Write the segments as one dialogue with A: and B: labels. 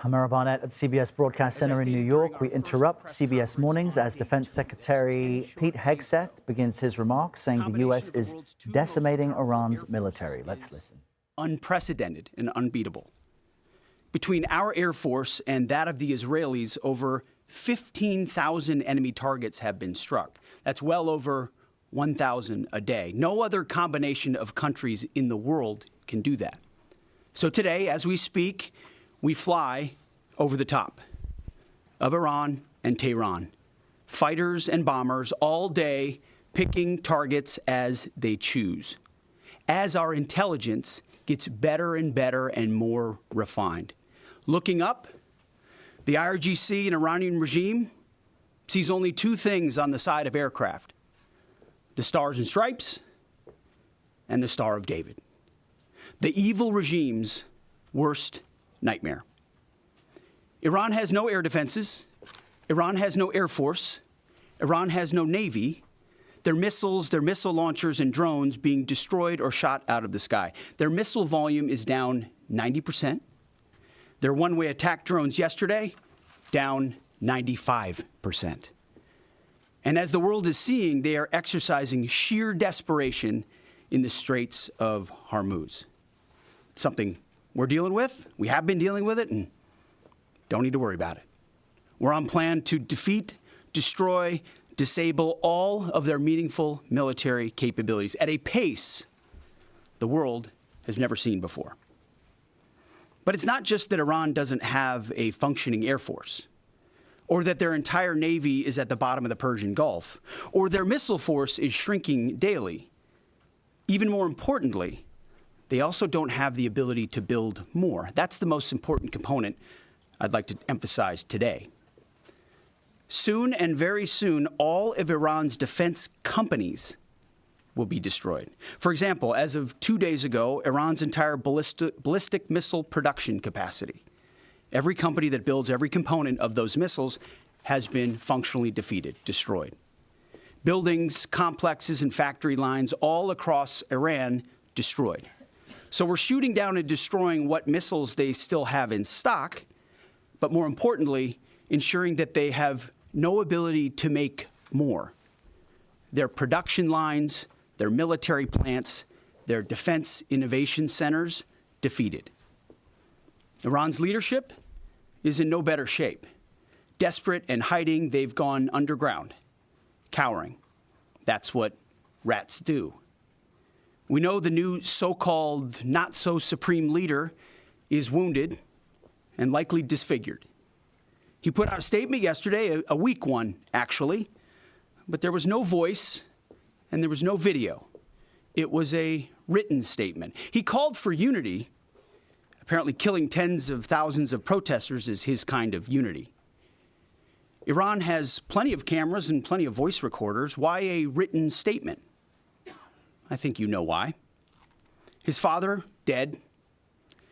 A: I'm Mara Barnett at CBS Broadcast Center in New York. We interrupt CBS Mornings as Defense Secretary Pete Hegseth begins his remarks, saying the U.S. is decimating Iran's military. Let's listen.
B: Unprecedented and unbeatable. Between our Air Force and that of the Israelis, over 15,000 enemy targets have been struck. That's well over 1,000 a day. No other combination of countries in the world can do that. So today, as we speak, we fly over the top of Iran and Tehran. Fighters and bombers all day picking targets as they choose. As our intelligence gets better and better and more refined. Looking up, the IRGC and Iranian regime sees only two things on the side of aircraft: the stars and stripes and the Star of David. The evil regime's worst nightmare. Iran has no air defenses. Iran has no air force. Iran has no navy. Their missiles, their missile launchers and drones being destroyed or shot out of the sky. Their missile volume is down 90%. Their one-way attack drones yesterday, down 95%. And as the world is seeing, they are exercising sheer desperation in the Straits of Hormuz. Something we're dealing with. We have been dealing with it and don't need to worry about it. We're on plan to defeat, destroy, disable all of their meaningful military capabilities at a pace the world has never seen before. But it's not just that Iran doesn't have a functioning air force, or that their entire navy is at the bottom of the Persian Gulf, or their missile force is shrinking daily. Even more importantly, they also don't have the ability to build more. That's the most important component I'd like to emphasize today. Soon and very soon, all of Iran's defense companies will be destroyed. For example, as of 2 days ago, Iran's entire ballistic missile production capacity, every company that builds every component of those missiles, has been functionally defeated, destroyed. Buildings, complexes, and factory lines all across Iran destroyed. So we're shooting down and destroying what missiles they still have in stock, but more importantly, ensuring that they have no ability to make more. Their production lines, their military plants, their defense innovation centers defeated. Iran's leadership is in no better shape. Desperate and hiding, they've gone underground, cowering. That's what rats do. We know the new so-called not-so-supreme leader is wounded and likely disfigured. He put out a statement yesterday, a weak one, actually, but there was no voice and there was no video. It was a written statement. He called for unity. Apparently killing tens of thousands of protesters is his kind of unity. Iran has plenty of cameras and plenty of voice recorders. Why a written statement? I think you know why. His father, dead.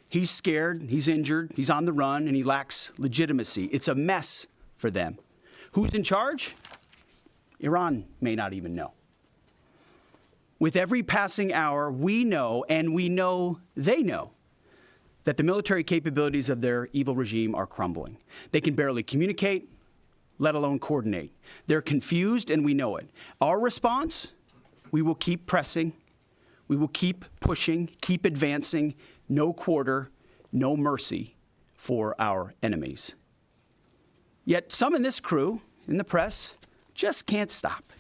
B: He's scared, he's injured, he's on the run, and he lacks legitimacy. It's a mess for them. Who's in charge? Iran may not even know. With every passing hour, we know, and we know they know, that the military capabilities of their evil regime are crumbling. They can barely communicate, let alone coordinate. They're confused, and we know it. Our response? We will keep pressing. We will keep pushing, keep advancing. No quarter, no mercy for our enemies. Yet some in this crew, in the press, just can't stop.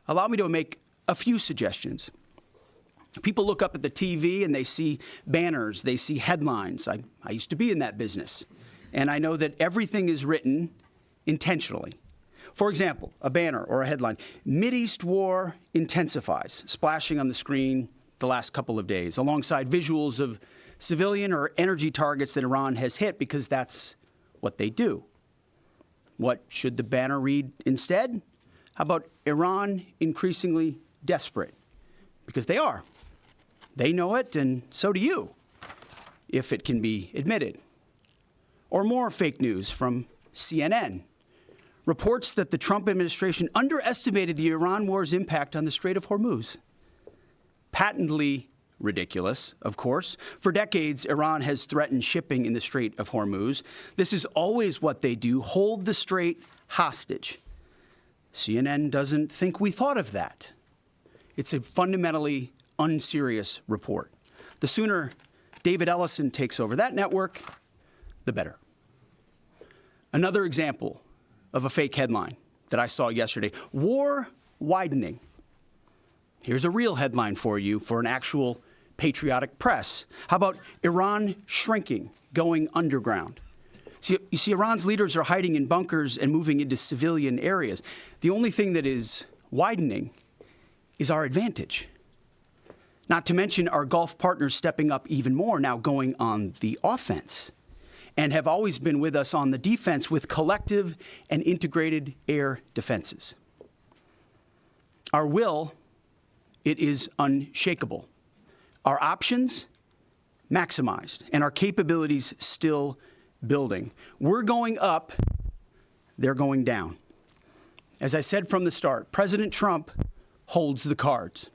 B: Allow me to make a few suggestions. People look up at the TV and they see banners, they see headlines. I used to be in that business, and I know that everything is written intentionally. For example, a banner or a headline, Mideast war intensifies, splashing on the screen the last couple of days, alongside visuals of civilian or energy targets that Iran has hit, because that's what they do. What should the banner read instead? How about Iran increasingly desperate? Because they are. They know it, and so do you, if it can be admitted. Or more fake news from CNN. Reports that the Trump administration underestimated the Iran war's impact on the Strait of Hormuz. Patently ridiculous, of course. For decades, Iran has threatened shipping in the Strait of Hormuz. This is always what they do, hold the strait hostage. CNN doesn't think we thought of that. It's a fundamentally unserious report. The sooner David Ellison takes over that network, the better. Another example of a fake headline that I saw yesterday, war widening. Here's a real headline for you for an actual patriotic press. How about Iran shrinking, going underground? You see, Iran's leaders are hiding in bunkers and moving into civilian areas. The only thing that is widening is our advantage. Not to mention our Gulf partners stepping up even more, now going on the offense, and have always been with us on the defense with collective and integrated air defenses. Our will, it is unshakable. Our options, maximized, and our capabilities still building. We're going up, they're going down. As I said from the start, President Trump holds the cards.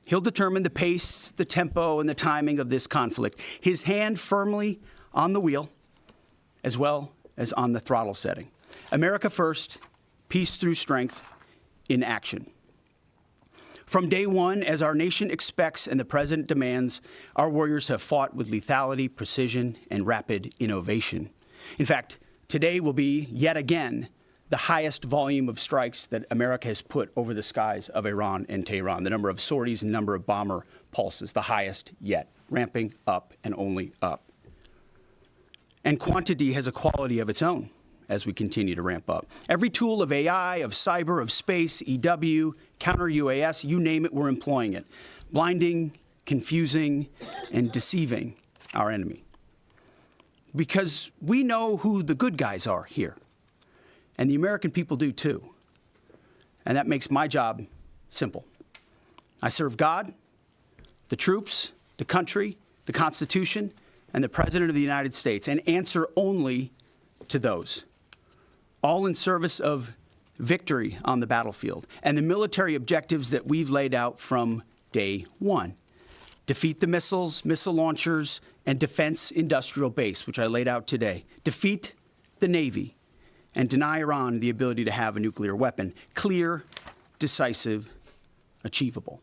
B: He'll determine the pace, the tempo, and the timing of this conflict. His hand firmly on the wheel, as well as on the throttle setting. America first, peace through strength, in action. From day one, as our nation expects and the president demands, our warriors have fought with lethality, precision, and rapid innovation. In fact, today will be, yet again, the highest volume of strikes that America has put over the skies of Iran and Tehran. The number of sorties and number of bomber pulses, the highest yet, ramping up and only up. And quantity has a quality of its own as we continue to ramp up. Every tool of AI, of cyber, of space, EW, counter-UAS, you name it, we're employing it. Blinding, confusing, and deceiving our enemy. Because we know who the good guys are here. And the American people do too. And that makes my job simple. I serve God, the troops, the country, the Constitution, and the President of the United States, and answer only to those. All in service of victory on the battlefield and the military objectives that we've laid out from day one. Defeat the missiles, missile launchers, and defense industrial base, which I laid out today. Defeat the Navy and deny Iran the ability to have a nuclear weapon. Clear, decisive, achievable.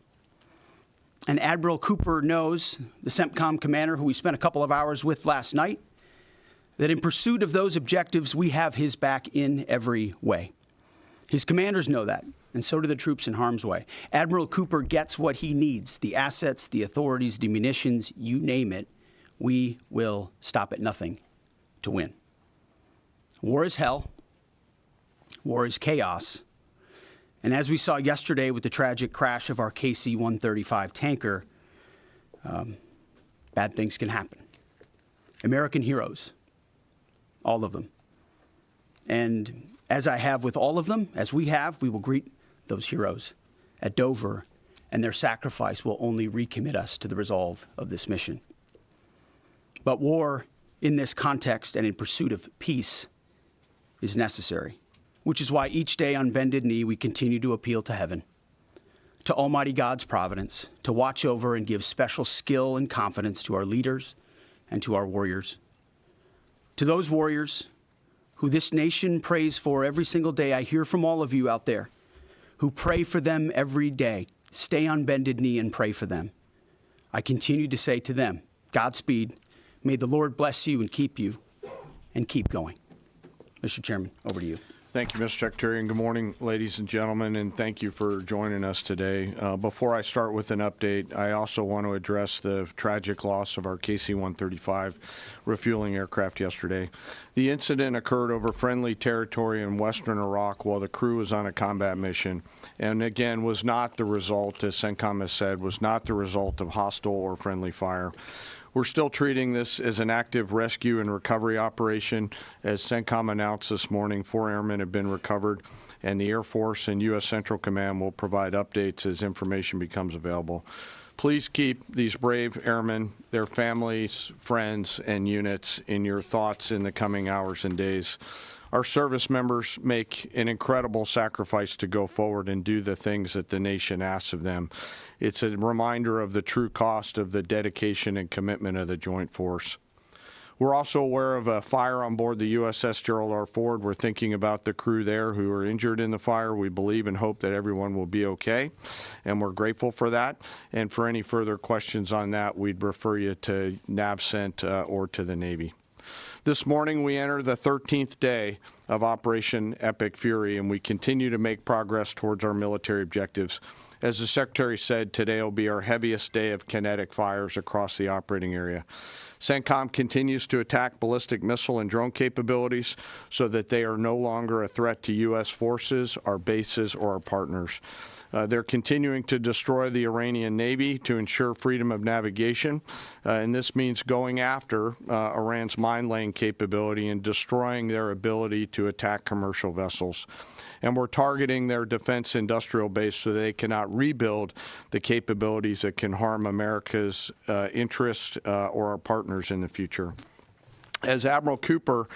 B: And Admiral Cooper knows, the CENTCOM commander who we spent a couple of hours with last night, that in pursuit of those objectives, we have his back in every way. His commanders know that, and so do the troops in harm's way. Admiral Cooper gets what he needs, the assets, the authorities, the munitions, you name it. We will stop at nothing to win. War is hell. War is chaos. And as we saw yesterday with the tragic crash of our KC-135 tanker, bad things can happen. American heroes, all of them. And as I have with all of them, as we have, we will greet those heroes at Dover, and their sacrifice will only recommit us to the resolve of this mission. But war in this context and in pursuit of peace is necessary, which is why each day on bended knee we continue to appeal to heaven, to Almighty God's providence, to watch over and give special skill and confidence to our leaders and to our warriors. To those warriors who this nation prays for every single day, I hear from all of you out there who pray for them every day. Stay on bended knee and pray for them. I continue to say to them, Godspeed. May the Lord bless you and keep going. Mr. Chairman, over to you.
C: Thank you, Mr. Secretary, and good morning, ladies and gentlemen, and thank you for joining us today. Before I start with an update, I also want to address the tragic loss of our KC-135 refueling aircraft yesterday. The incident occurred over friendly territory in western Iraq while the crew was on a combat mission, and again was not the result, as CENTCOM has said, was not the result of hostile or friendly fire. We're still treating this as an active rescue and recovery operation. As CENTCOM announced this morning, 4 airmen have been recovered, and the Air Force and U.S. Central Command will provide updates as information becomes available. Please keep these brave airmen, their families, friends, and units in your thoughts in the coming hours and days. Our service members make an incredible sacrifice to go forward and do the things that the nation asks of them. It's a reminder of the true cost of the dedication and commitment of the Joint Force. We're also aware of a fire on board the USS Gerald R. Ford. We're thinking about the crew there who are injured in the fire. We believe and hope that everyone will be okay, and we're grateful for that. And for any further questions on that, we'd refer you to NAVCENT or to the Navy. This morning, we enter the 13th day of Operation Epic Fury, and we continue to make progress towards our military objectives. As the Secretary said, today will be our heaviest day of kinetic fires across the operating area. CENTCOM continues to attack ballistic missile and drone capabilities so that they are no longer a threat to U.S. forces, our bases, or our partners. They're continuing to destroy the Iranian Navy to ensure freedom of navigation, and this means going after Iran's mine-laying capability and destroying their ability to attack commercial vessels. And we're targeting their defense industrial base so they cannot rebuild the capabilities that can harm America's interests or our partners in the future. As Admiral Cooper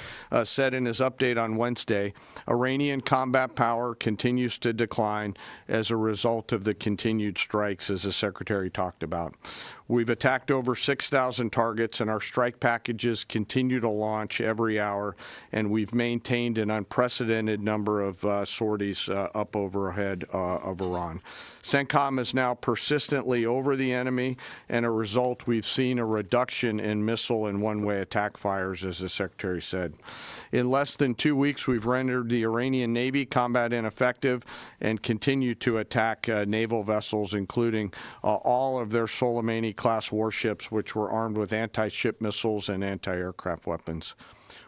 C: said in his update on Wednesday, Iranian combat power continues to decline as a result of the continued strikes, as the Secretary talked about. We've attacked over 6,000 targets, and our strike packages continue to launch every hour, and we've maintained an unprecedented number of sorties up overhead of Iran. CENTCOM is now persistently over the enemy, and a result, we've seen a reduction in missile and one-way attack fires, as the Secretary said. In less than 2 weeks, we've rendered the Iranian Navy combat ineffective and continue to attack naval vessels, including all of their Soleimani-class warships, which were armed with anti-ship missiles and anti-aircraft weapons.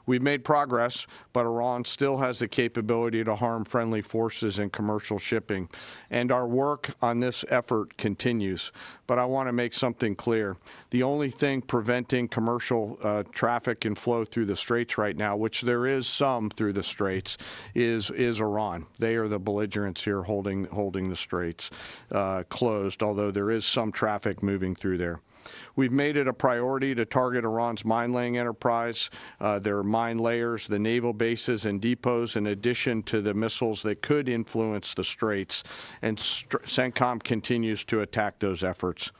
C: We've made progress, but Iran still has the capability to harm friendly forces and commercial shipping, and our work on this effort continues. But I want to make something clear. The only thing preventing commercial traffic and flow through the Straits right now, which there is some through the Straits, is Iran. They are the belligerents here holding the Straits closed, although there is some traffic moving through there. We've made it a priority to target Iran's mine-laying enterprise, their mine layers, the naval bases and depots, in addition to the missiles that could influence the Straits. And CENTCOM continues to attack those efforts.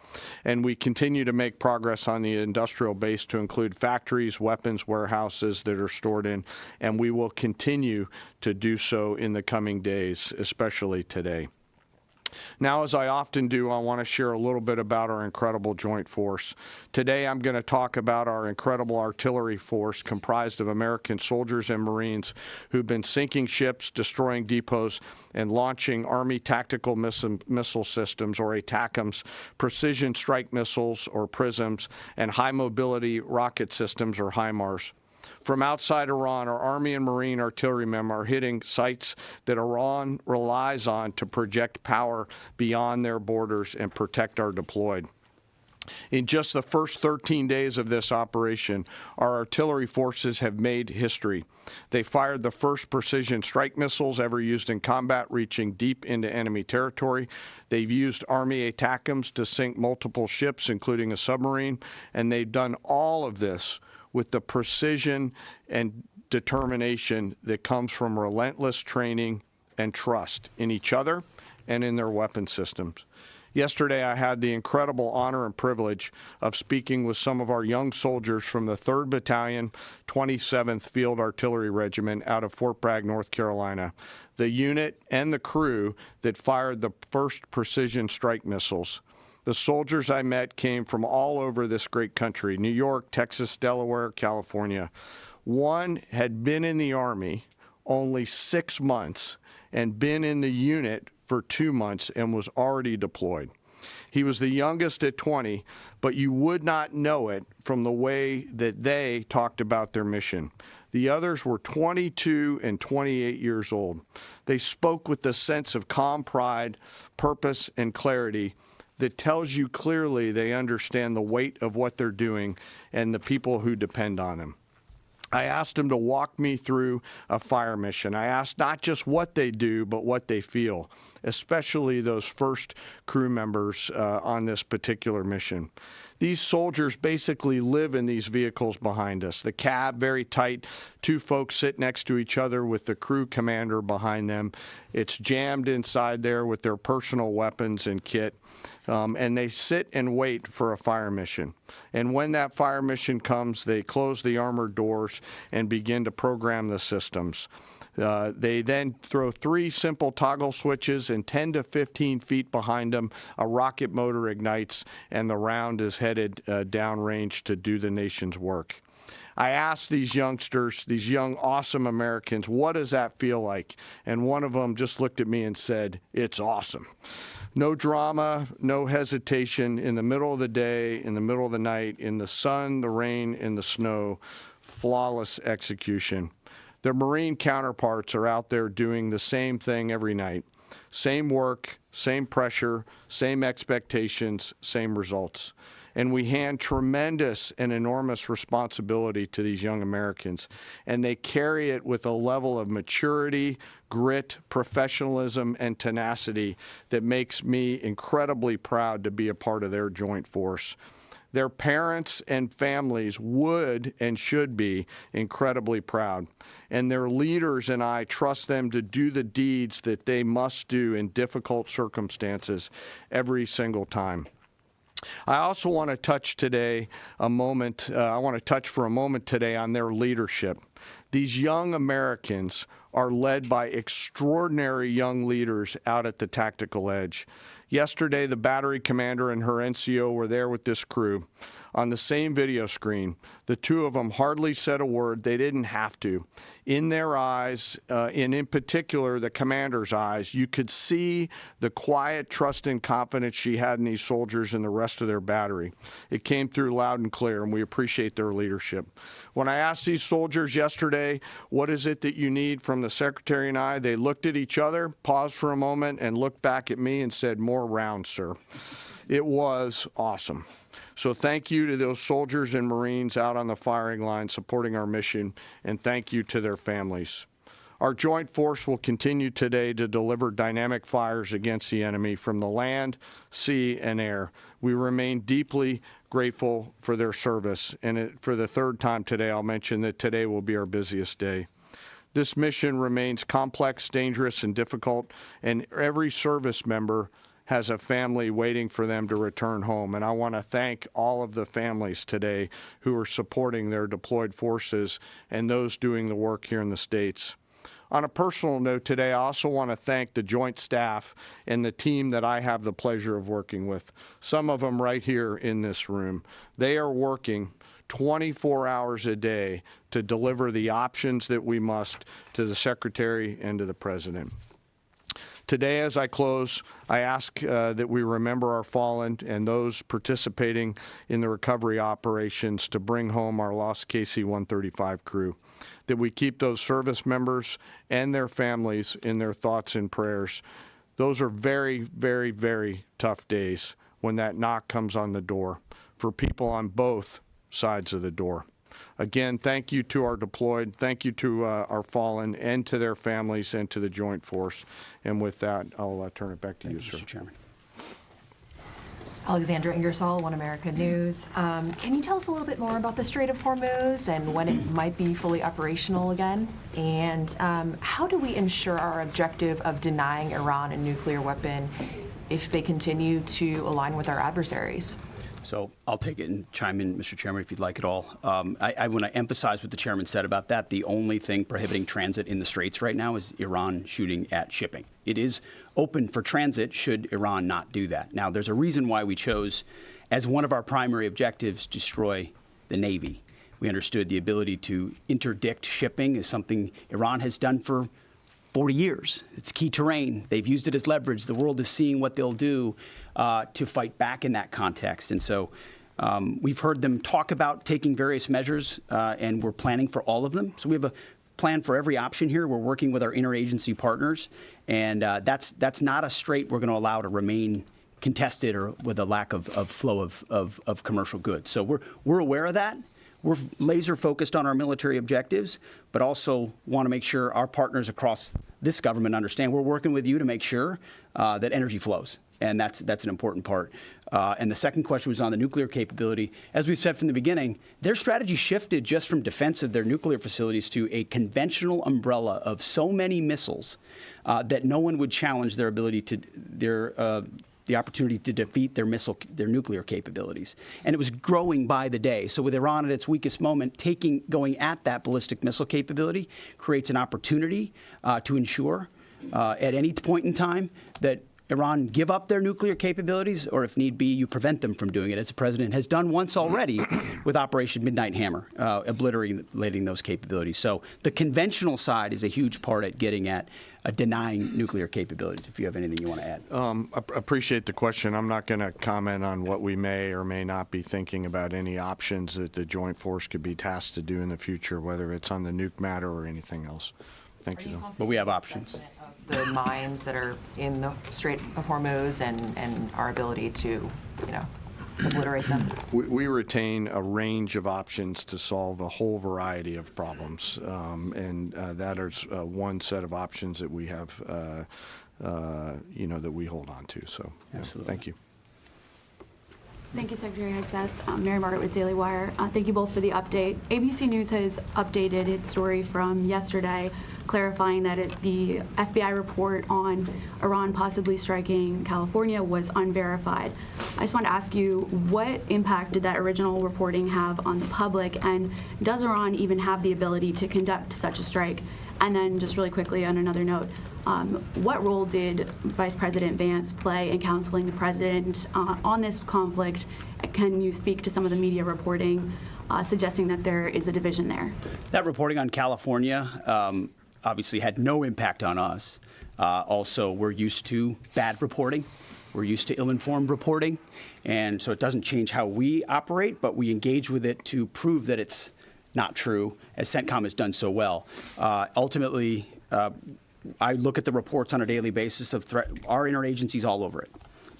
C: And we continue to make progress on the industrial base to include factories, weapons, warehouses that are stored in, and we will continue to do so in the coming days, especially today. Now, as I often do, I want to share a little bit about our incredible joint force. Today, I'm going to talk about our incredible artillery force comprised of American soldiers and Marines who've been sinking ships, destroying depots, and launching Army tactical missile systems, or ATACMS, precision strike missiles, or PrSMs, and high-mobility rocket systems, or HIMARS. From outside Iran, our Army and Marine artillerymen are hitting sites that Iran relies on to project power beyond their borders and protect our deployed. In just the first 13 days of this operation, our artillery forces have made history. They fired the first precision strike missiles ever used in combat, reaching deep into enemy territory. They've used Army ATACMS to sink multiple ships, including a submarine, and they've done all of this with the precision and determination that comes from relentless training and trust in each other and in their weapon systems. Yesterday, I had the incredible honor and privilege of speaking with some of our young soldiers from the 3rd Battalion, 27th Field Artillery Regiment out of Fort Bragg, North Carolina, the unit and the crew that fired the first precision strike missiles. The soldiers I met came from all over this great country: New York, Texas, Delaware, California. One had been in the Army only 6 months and been in the unit for 2 months and was already deployed. He was the youngest at 20, but you would not know it from the way that they talked about their mission. The others were 22 and 28 years old. They spoke with the sense of calm pride, purpose, and clarity that tells you clearly they understand the weight of what they're doing and the people who depend on them. I asked them to walk me through a fire mission. I asked not just what they do, but what they feel, especially those first crew members on this particular mission. These soldiers basically live in these vehicles behind us. The cab, very tight, two folks sit next to each other with the crew commander behind them. It's jammed inside there with their personal weapons and kit. And they sit and wait for a fire mission. And when that fire mission comes, they close the armored doors and begin to program the systems. They then throw 3 simple toggle switches, and 10 to 15 feet behind them, a rocket motor ignites, and the round is headed downrange to do the nation's work. I asked these youngsters, these young, awesome Americans, what does that feel like? And one of them just looked at me and said, "It's awesome." No drama, no hesitation, in the middle of the day, in the middle of the night, in the sun, the rain, in the snow, flawless execution. Their Marine counterparts are out there doing the same thing every night. Same work, same pressure, same expectations, same results. And we hand tremendous and enormous responsibility to these young Americans, and they carry it with a level of maturity, grit, professionalism, and tenacity that makes me incredibly proud to be a part of their joint force. Their parents and families would and should be incredibly proud, and their leaders and I trust them to do the deeds that they must do in difficult circumstances every single time. I also want to touch today I want to touch for a moment today on their leadership. These young Americans are led by extraordinary young leaders out at the tactical edge. Yesterday, the battery commander and her NCO were there with this crew on the same video screen. The two of them hardly said a word. They didn't have to. In their eyes, and in particular the commander's eyes, you could see the quiet trust and confidence she had in these soldiers and the rest of their battery. It came through loud and clear, and we appreciate their leadership. When I asked these soldiers yesterday, what is it that you need from the Secretary and I, they looked at each other, paused for a moment, and looked back at me and said, "More rounds, sir." It was awesome. So thank you to those soldiers and Marines out on the firing line supporting our mission, and thank you to their families. Our joint force will continue today to deliver dynamic fires against the enemy from the land, sea, and air. We remain deeply grateful for their service, and for the third time today, I'll mention that today will be our busiest day. This mission remains complex, dangerous, and difficult, and every service member has a family waiting for them to return home. And I want to thank all of the families today who are supporting their deployed forces and those doing the work here in the States. On a personal note today, I also want to thank the Joint Staff and the team that I have the pleasure of working with, some of them right here in this room. They are working 24 hours a day to deliver the options that we must to the Secretary and to the President. Today, as I close, I ask that we remember our fallen and those participating in the recovery operations to bring home our lost KC-135 crew, that we keep those service members and their families in their thoughts and prayers. Those are very, very, very tough days when that knock comes on the door for people on both sides of the door. Again, thank you to our deployed, thank you to our fallen, and to their families, and to the Joint Force. And with that, I'll turn it back to you, sir.
B: Mr. Chairman.
D: Alexandra Ingersoll, One America News. Can you tell us a little bit more about the Strait of Hormuz and when it might be fully operational again? And how do we ensure our objective of denying Iran a nuclear weapon if they continue to align with our adversaries?
B: So I'll take it and chime in, Mr. Chairman, if you'd like it all. I want to emphasize what the chairman said about that. The only thing prohibiting transit in the Straits right now is Iran shooting at shipping. It is open for transit should Iran not do that. Now, there's a reason why we chose, as one of our primary objectives, destroy the Navy. We understood the ability to interdict shipping is something Iran has done for 40 years. It's key terrain. They've used it as leverage. The world is seeing what they'll do to fight back in that context. And so we've heard them talk about taking various measures, and we're planning for all of them. So we have a plan for every option here. We're working with our interagency partners, and that's not a strait we're going to allow to remain contested or with a lack of flow of commercial goods. So we're aware of that. we're laser focused on our military objectives, but also want to make sure our partners across this government understand we're working with you to make sure that energy flows. And that's an important part. And the second question was on the nuclear capability. As we've said from the beginning, their strategy shifted just from defense of their nuclear facilities to a conventional umbrella of so many missiles that no one would challenge their ability to the opportunity to defeat their nuclear capabilities. And it was growing by the day. So with Iran at its weakest moment, going at that ballistic missile capability creates an opportunity to ensure at any point in time that Iran give up their nuclear capabilities, or if need be, you prevent them from doing it, as the president has done once already with Operation Midnight Hammer, obliterating those capabilities. So the conventional side is a huge part at getting at denying nuclear capabilities, if you have anything you want to add.
C: Appreciate the question. I'm not going to comment on what we may or may not be thinking about any options that the Joint Force could be tasked to do in the future, whether it's on the nuke matter or anything else. Thank you.
B: But we have options.
D: The mines that are in the Strait of Hormuz and our ability to, obliterate them?
C: We retain a range of options to solve a whole variety of problems, and that is one set of options that we have, that we hold on to. So,
B: absolutely.
C: Thank you.
E: Thank you, Secretary Hegseth. Mary Margaret with Daily Wire. Thank you both for the update. ABC News has updated its story from yesterday, clarifying that the FBI report on Iran possibly striking California was unverified. I just want to ask you, what impact did that original reporting have on the public, and does Iran even have the ability to conduct such a strike? And then just really quickly on another note, what role did Vice President Vance play in counseling the president on this conflict? Can you speak to some of the media reporting suggesting that there is a division there?
B: That reporting on California obviously had no impact on us. Also, we're used to bad reporting. We're used to ill-informed reporting. And so it doesn't change how we operate, but we engage with it to prove that it's not true, as CENTCOM has done so well. Ultimately, I look at the reports on a daily basis of our interagencies all over it.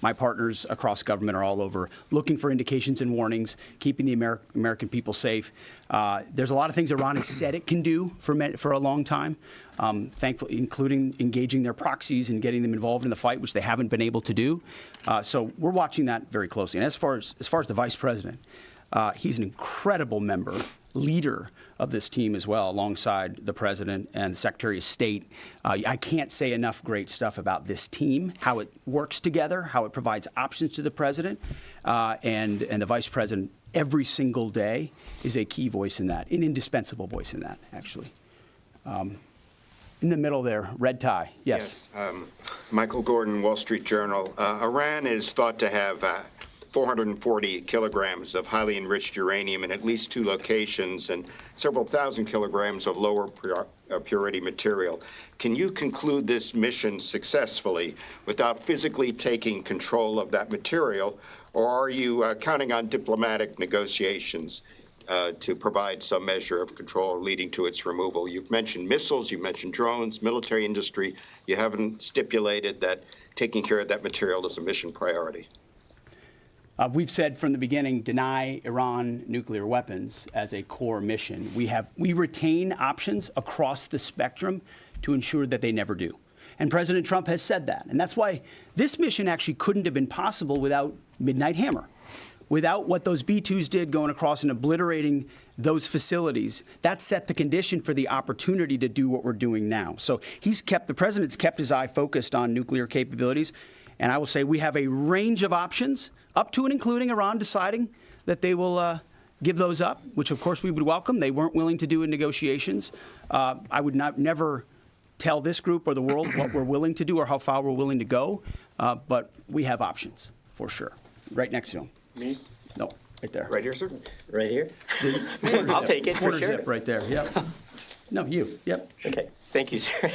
B: My partners across government are all over, looking for indications and warnings, keeping the American people safe. There's a lot of things Iran has said it can do for a long time, thankfully, including engaging their proxies and getting them involved in the fight, which they haven't been able to do. So we're watching that very closely. And as far as the vice president, he's an incredible leader of this team as well, alongside the president and the Secretary of State. I can't say enough great stuff about this team, how it works together, how it provides options to the president, and the vice president every single day is a key voice in that, an indispensable voice in that, actually. In the middle there, red tie. Yes.
F: Michael Gordon, Wall Street Journal. Iran is thought to have 440 kilograms of highly enriched uranium in at least 2 locations and several thousand kilograms of lower purity material. Can you conclude this mission successfully without physically taking control of that material, or are you counting on diplomatic negotiations to provide some measure of control leading to its removal? You've mentioned missiles, you've mentioned drones, military industry. You haven't stipulated that taking care of that material is a mission priority.
B: We've said from the beginning, deny Iran nuclear weapons as a core mission. We retain options across the spectrum to ensure that they never do. And President Trump has said that. And that's why this mission actually couldn't have been possible without Midnight Hammer, without what those B-2s did going across and obliterating those facilities. That set the condition for the opportunity to do what we're doing now. So the president's kept his eye focused on nuclear capabilities. And I will say we have a range of options, up to and including Iran deciding that they will give those up, which of course we would welcome. They weren't willing to do in negotiations. I would never tell this group or the world what we're willing to do or how far we're willing to go, but we have options for sure. Right next to him.
G: Me?
B: No, right there.
G: Right here, sir? Right here? I'll take it for
B: Quarter
G: sure.
B: zip right there, yep. No, you, yep.
G: Okay, thank you, sir.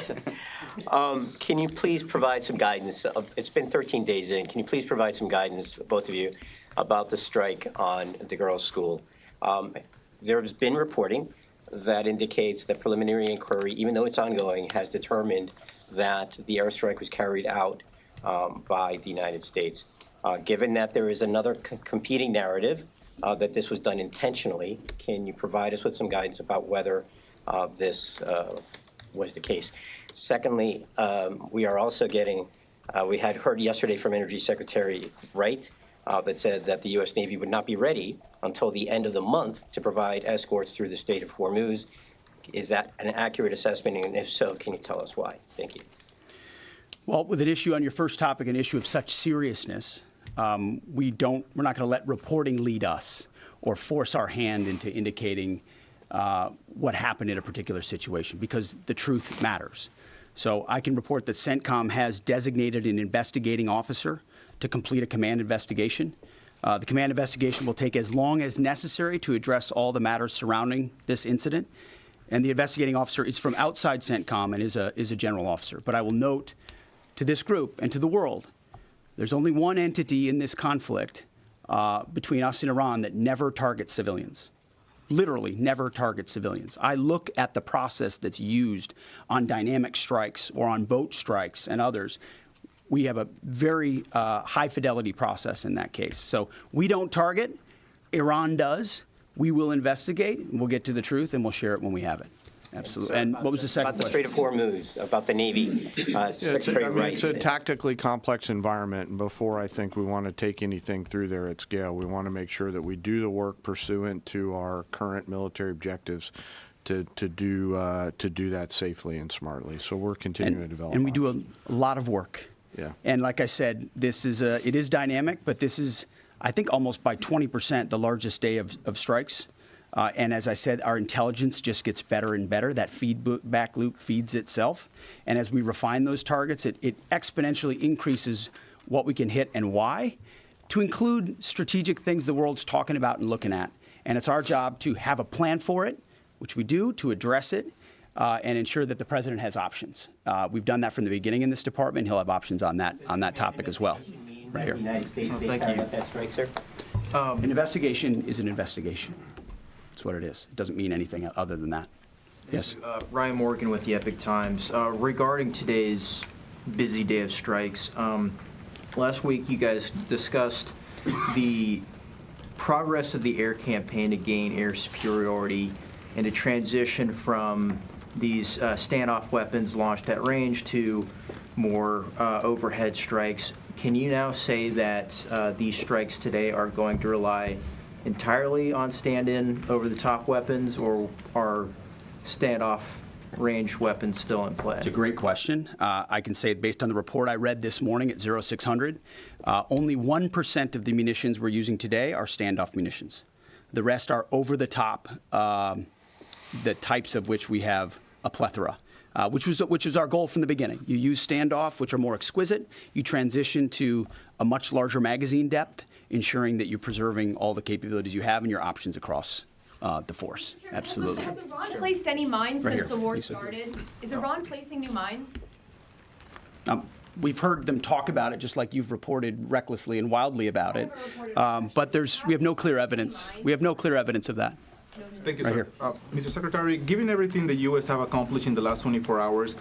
G: Can you please provide some guidance? It's been 13 days in. Can you please provide some guidance, both of you, about the strike on the girls' school? There has been reporting that indicates that preliminary inquiry, even though it's ongoing, has determined that the airstrike was carried out by the United States. Given that there is another competing narrative that this was done intentionally. Can you provide us with some guidance about whether this was the case? Secondly, we are also getting, we had heard yesterday from Energy Secretary Wright that said that the U.S. Navy would not be ready until the end of the month to provide escorts through the Strait of Hormuz. Is that an accurate assessment? And if so, can you tell us why? Thank you.
B: Well, with an issue on your first topic, an issue of such seriousness, we're not going to let reporting lead us or force our hand into indicating what happened in a particular situation, because the truth matters. So I can report that CENTCOM has designated an investigating officer to complete a command investigation. The command investigation will take as long as necessary to address all the matters surrounding this incident. And the investigating officer is from outside CENTCOM and is a general officer. But I will note to this group and to the world, there's only one entity in this conflict between us and Iran that never targets civilians. Literally never targets civilians. I look at the process that's used on dynamic strikes or on boat strikes and others. We have a very high fidelity process in that case. So we don't target. Iran does. We will investigate. We'll get to the truth, and we'll share it when we have it. Absolutely. And what was the second
G: question? About the
B: question?
G: Strait of Hormuz, about the Navy. Secretary Wright.
C: It's a tactically complex environment, and before I think we want to take anything through there at scale, we want to make sure that we do the work pursuant to our current military objectives to do that safely and smartly. So we're continuing to develop.
B: And we do a lot of work.
C: Yeah.
B: And like I said, it is dynamic, but this is, I think, almost by 20% the largest day of strikes. And as I said, our intelligence just gets better and better. That feedback loop feeds itself. And as we refine those targets, it exponentially increases what we can hit and why, to include strategic things the world's talking about and looking at. And it's our job to have a plan for it, which we do, to address it, and ensure that the president has options. We've done that from the beginning in this department. He'll have options on that topic as well. Right here.
G: United States, thank you. That strike, sir.
B: An investigation is an investigation. That's what it is. It doesn't mean anything other than that. Yes.
H: Ryan Morgan with the Epic Times. Regarding today's busy day of strikes, last week you guys discussed the progress of the air campaign to gain air superiority and to transition from these standoff weapons launched at range to more overhead strikes. Can you now say that these strikes today are going to rely entirely on stand-in over-the-top weapons, or are standoff range weapons still in play?
B: It's a great question. I can say, based on the report I read this morning at 0600, only 1% of the munitions we're using today are standoff munitions. The rest are over-the-top, the types of which we have a plethora. Which was our goal from the beginning. You use standoff, which are more exquisite. You transition to a much larger magazine depth, ensuring that you're preserving all the capabilities you have and your options across the force. Absolutely.
I: Has Iran placed any mines
B: Right
I: since
B: here,
I: the war
B: Lisa.
I: started? Is Iran placing new mines?
B: We've heard them talk about it, just like you've reported recklessly and wildly about it. But we have no clear evidence. We have no clear evidence of that.
J: Thank you,
B: Right
J: sir.
B: here.
J: Mr. Secretary, given everything the U.S. have accomplished in the last 24 hours,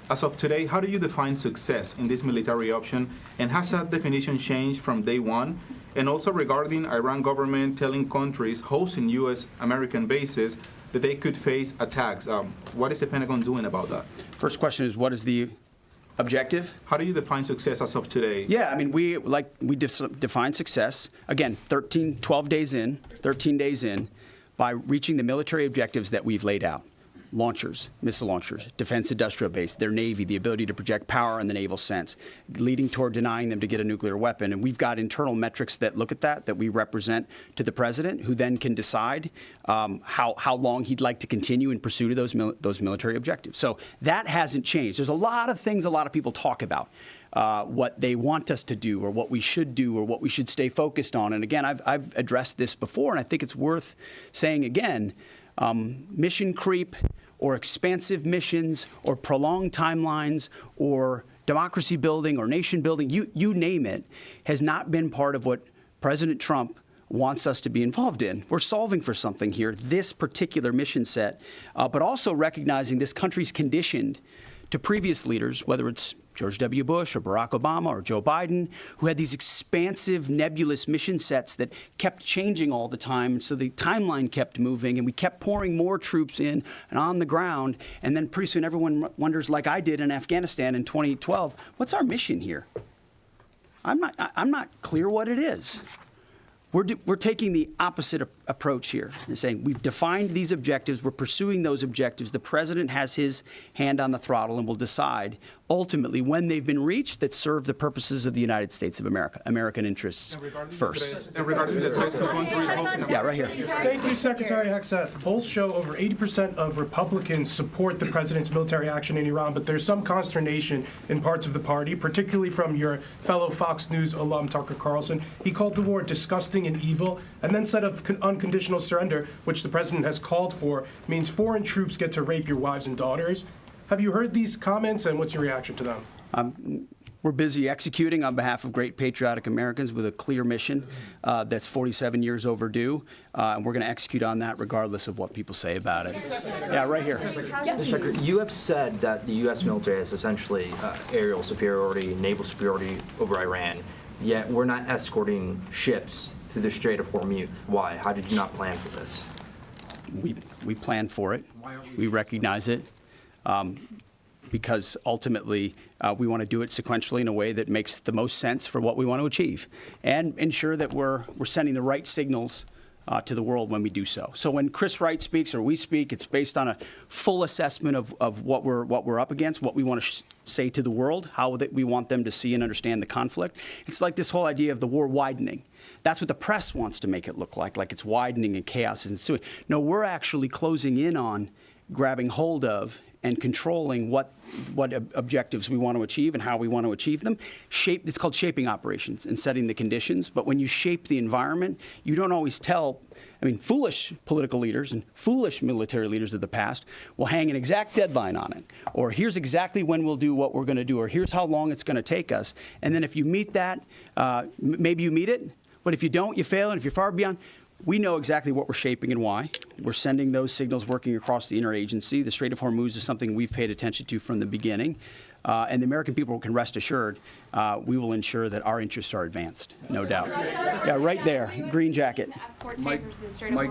J: as of today, how do you define success in this military option? And has that definition changed from day one? And also regarding Iran government telling countries hosting U.S. American bases that they could face attacks, what is the Pentagon doing about that?
B: First question is, what is the objective?
J: How do you define success as of today?
B: Yeah, I mean, we define success, again, 13 days in, by reaching the military objectives that we've laid out. Launchers, missile launchers, defense industrial base, their Navy, the ability to project power in the naval sense, leading toward denying them to get a nuclear weapon. And we've got internal metrics that look at that we represent to the president, who then can decide how long he'd like to continue in pursuit of those military objectives. So that hasn't changed. There's a lot of things a lot of people talk about. What they want us to do, or what we should do, or what we should stay focused on. And again, I've addressed this before, and I think it's worth saying again, mission creep, or expansive missions, or prolonged timelines, or democracy building, or nation building, you name it, has not been part of what President Trump wants us to be involved in. We're solving for something here, this particular mission set, but also recognizing this country's conditioned to previous leaders, whether it's George W. Bush or Barack Obama or Joe Biden, who had these expansive, nebulous mission sets that kept changing all the time. So the timeline kept moving, and we kept pouring more troops in and on the ground. And then pretty soon everyone wonders, like I did in Afghanistan in 2012, what's our mission here? I'm not clear what it is. We're taking the opposite approach here and saying we've defined these objectives. We're pursuing those objectives. The president has his hand on the throttle and will decide ultimately when they've been reached that serve the purposes of the United States of America, American interests first. Yeah, right here.
K: Thank you, Secretary Hegseth. Polls show over 80% of Republicans support the president's military action in Iran, but there's some consternation in parts of the party, particularly from your fellow Fox News alum, Tucker Carlson. He called the war disgusting and evil, and then said of unconditional surrender, which the president has called for, means foreign troops get to rape your wives and daughters. Have you heard these comments, and what's your reaction to them?
B: We're busy executing on behalf of great patriotic Americans with a clear mission that's 47 years overdue, and we're going to execute on that regardless of what people say about it. Yeah, right here.
L: Mr. Secretary, you have said that the U.S. military has essentially aerial superiority, naval superiority over Iran, yet we're not escorting ships through the Strait of Hormuz. Why? How did you not plan for this?
B: We planned for it. We recognize it. Because ultimately we want to do it sequentially in a way that makes the most sense for what we want to achieve and ensure that we're sending the right signals to the world when we do so. So when Chris Wright speaks or we speak, it's based on a full assessment of what we're up against, what we want to say to the world, how that we want them to see and understand the conflict. It's like this whole idea of the war widening. That's what the press wants to make it look like it's widening and chaos is ensuing. No, we're actually closing in on grabbing hold of and controlling what objectives we want to achieve and how we want to achieve them. It's called shaping operations and setting the conditions. But when you shape the environment, you don't always tell. I mean, foolish political leaders and foolish military leaders of the past will hang an exact deadline on it. Or here's exactly when we'll do what we're going to do. Or here's how long it's going to take us. And then if you meet that, maybe you meet it. But if you don't, you fail. And if you're far beyond, we know exactly what we're shaping and why. We're sending those signals working across the interagency. The Strait of Hormuz is something we've paid attention to from the beginning. And the American people can rest assured we will ensure that our interests are advanced, no doubt. Yeah, right there, green jacket.
M: Mike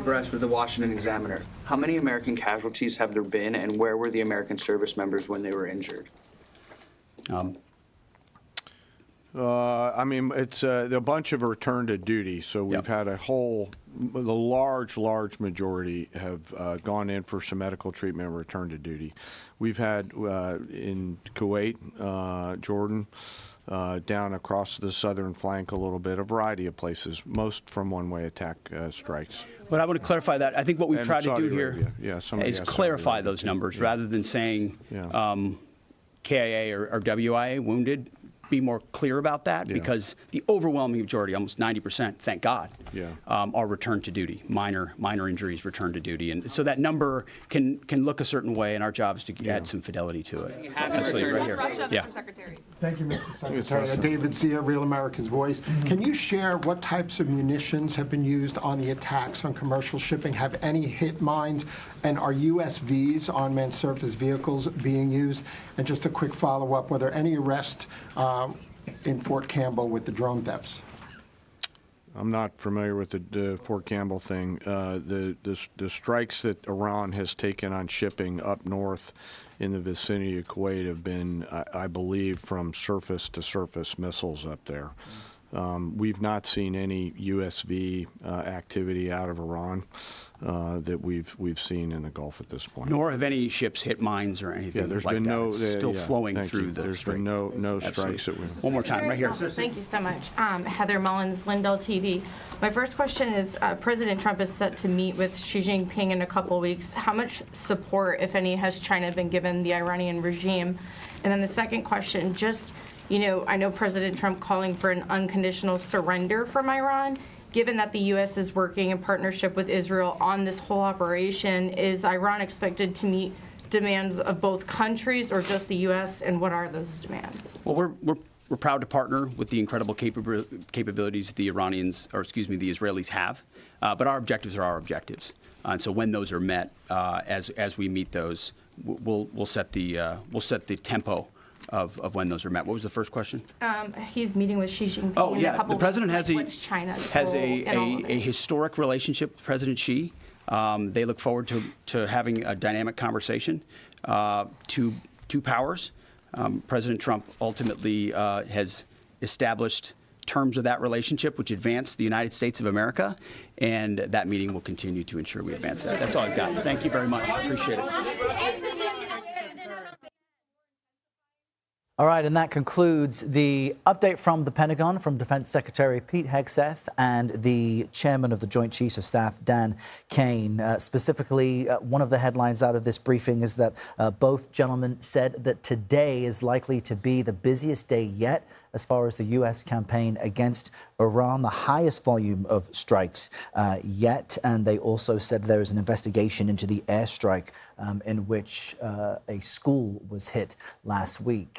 M: Bress with the Washington Examiner. How many American casualties have there been, and where were the American service members when they were injured?
C: I mean, it's a bunch of return to duty. So we've had the large majority have gone in for some medical treatment and return to duty. We've had in Kuwait, Jordan, down across the southern flank a little bit, a variety of places, most from one-way attack strikes.
B: But I want to clarify that. I think what we've tried to do here is clarify those numbers rather than saying KIA or WIA wounded. Be more clear about that because the overwhelming majority, almost 90%, thank God, are returned to duty. Minor injuries returned to duty, and so that number can look a certain way, and our job is to add some fidelity to it. Absolutely, right here. Yeah.
N: Thank you, Mr. Secretary. David Zia, Real America's Voice. Can you share what types of munitions have been used on the attacks on commercial shipping? Have any hit mines? And are USVs, unmanned surface vehicles, being used? And just a quick follow-up, were there any arrests in Fort Campbell with the drone thefts?
C: I'm not familiar with the Fort Campbell thing. The strikes that Iran has taken on shipping up north in the vicinity of Kuwait have been, I believe, from surface-to-surface missiles up there. We've not seen any USV activity out of Iran that we've seen in the Gulf at this point.
B: Nor have any ships hit mines or anything.
C: Yeah, there's
B: like
C: been
B: that.
C: no.
B: It's still flowing through the.
C: There's been no strikes that we've.
B: One more time, right here.
O: Thank you so much. Heather Mullins, Lindell TV. My first question is, President Trump is set to meet with Xi Jinping in a couple weeks. How much support, if any, has China been given the Iranian regime? And then the second question, just, I know President Trump calling for an unconditional surrender from Iran. Given that the U.S. is working in partnership with Israel on this whole operation, is Iran expected to meet demands of both countries or just the U.S., and what are those demands?
B: Well, we're proud to partner with the incredible capabilities the Israelis have, but our objectives are our objectives. And so when those are met, as we meet those, we'll set the tempo of when those are met. What was the first question?
O: He's meeting with Xi Jinping
B: Oh,
O: in a
B: yeah.
O: couple
B: The president
O: weeks.
B: has
O: What's China's
B: has
O: role in all of
B: a
O: it?
B: historic relationship with President Xi. They look forward to having a dynamic conversation. Two powers. President Trump ultimately has established terms of that relationship which advance the United States of America, and that meeting will continue to ensure we advance that. That's all I've got. Thank you very much. Appreciate it.
A: All right, and that concludes the update from the Pentagon from Defense Secretary Pete Hegseth and the chairman of the Joint Chiefs of Staff, Dan Kane. Specifically, one of the headlines out of this briefing is that both gentlemen said that today is likely to be the busiest day yet as far as the U.S. campaign against Iran, the highest volume of strikes yet. And they also said there is an investigation into the airstrike in which a school was hit last week.